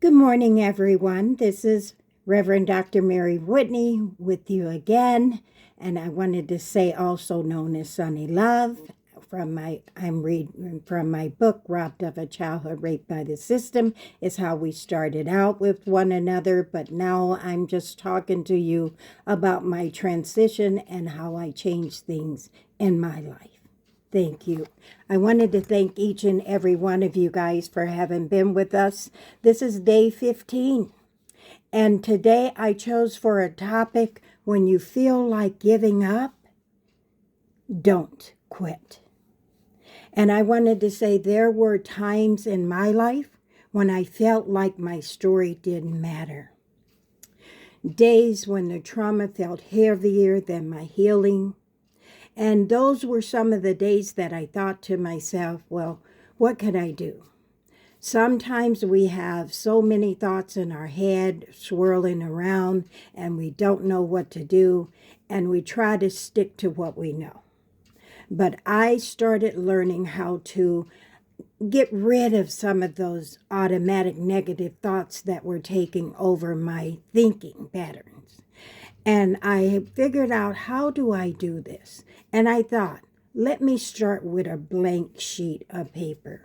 Good morning, everyone. This is Reverend Dr. Mary Whitney with you again. And I wanted to say, also known as Sunny Love, I'm reading from my book, Robbed of a Childhood Raped by the System, is how we started out with one another. But now I'm just talking to you about my transition and how I changed things in my life. Thank you. I wanted to thank each and every one of you guys for having been with us. This is day 15. And today I chose for a topic: when you feel like giving up, don't quit. And I wanted to say there were times in my life when I felt like my story didn't matter. Days when the trauma felt heavier than my healing. And those were some of the days that I thought to myself, well, what can I do? Sometimes we have so many thoughts in our head swirling around and we don't know what to do, and we try to stick to what we know. But I started learning how to get rid of some of those automatic negative thoughts that were taking over my thinking patterns. And I figured out, how do I do this? And I thought, let me start with a blank sheet of paper.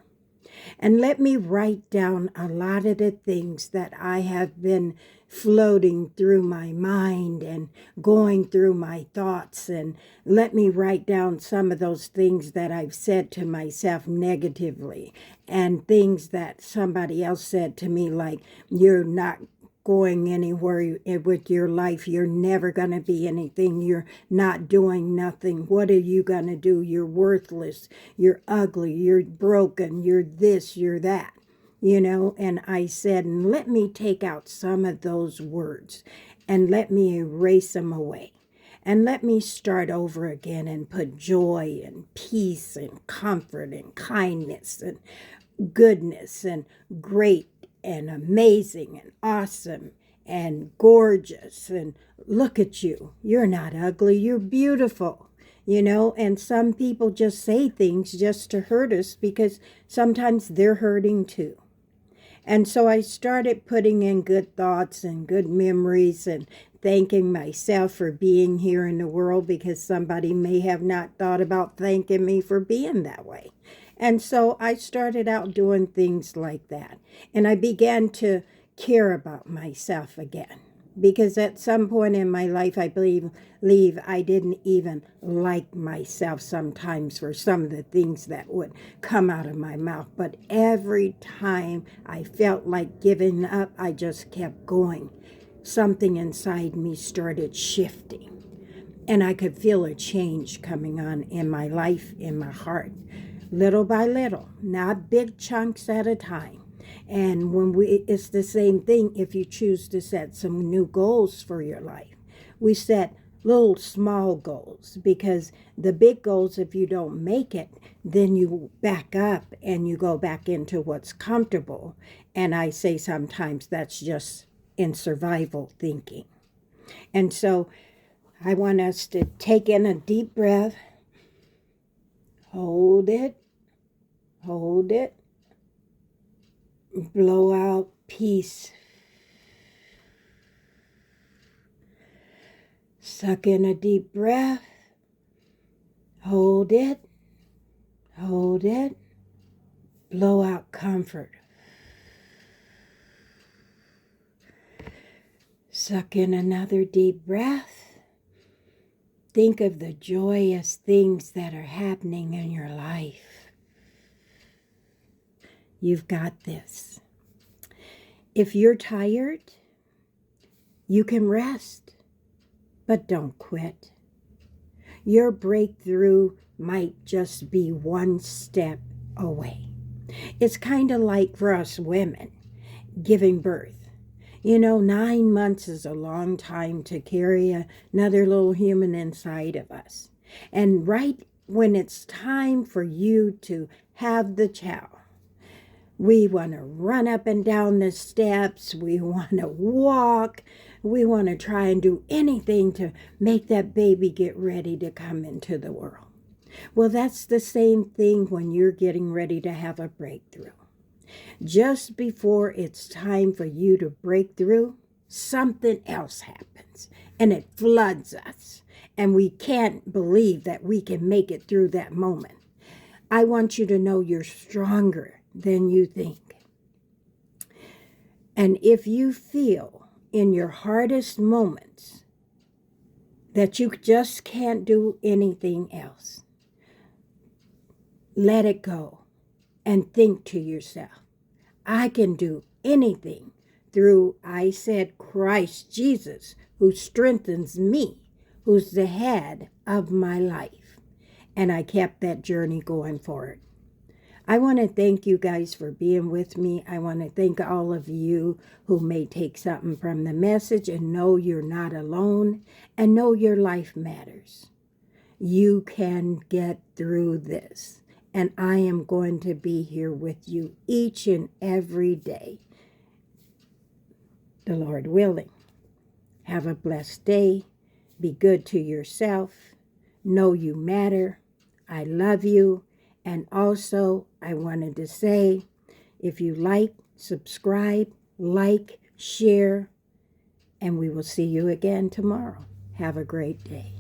And let me write down a lot of the things that I have been floating through my mind and going through my thoughts. And let me write down some of those things that I've said to myself negatively, and things that somebody else said to me, like, you're not going anywhere with your life. You're never going to be anything. You're not doing nothing. What are you going to do? You're worthless. You're ugly. You're broken. You're this, you're that. And I said, and let me take out some of those words and let me erase them away. And let me start over again and put joy and peace and comfort and kindness and goodness and great and amazing and awesome and gorgeous. And look at you. You're not ugly. You're beautiful. And some people just say things just to hurt us because sometimes they're hurting too. And so I started putting in good thoughts and good memories and thanking myself for being here in the world, because somebody may have not thought about thanking me for being that way. And so I started out doing things like that. And I began to care about myself again. Because at some point in my life, I believe I didn't even like myself sometimes for some of the things that would come out of my mouth. But every time I felt like giving up, I just kept going. Something inside me started shifting. And I could feel a change coming on in my life, in my heart, little by little, not big chunks at a time. And it's the same thing if you choose to set some new goals for your life. We set little small goals, because the big goals, if you don't make it, then you back up and you go back into what's comfortable. And I say sometimes that's just in survival thinking. And so I want us to take in a deep breath, hold it, blow out, peace. Suck in a deep breath, hold it, blow out, comfort. Suck in another deep breath. Think of the joyous things that are happening in your life. You've got this. If you're tired, you can rest, but don't quit. Your breakthrough might just be one step away. It's kind of like for us women giving birth. 9 months is a long time to carry another little human inside of us. And right when it's time for you to have the child, we want to run up and down the steps. We want to walk. We want to try and do anything to make that baby get ready to come into the world. Well, that's the same thing when you're getting ready to have a breakthrough. Just before it's time for you to break through, something else happens and it floods us. And we can't believe that we can make it through that moment. I want you to know you're stronger than you think. And if you feel in your hardest moments that you just can't do anything else, let it go and think to yourself, I can do anything through, I said, Christ Jesus, who strengthens me, who's the head of my life. And I kept that journey going forward. I want to thank you guys for being with me. I want to thank all of you who may take something from the message and know you're not alone and know your life matters. You can get through this. And I am going to be here with you each and every day, the Lord willing. Have a blessed day. Be good to yourself. Know you matter. I love you. And also, I wanted to say, if you like, subscribe, like, share, and we will see you again tomorrow. Have a great day.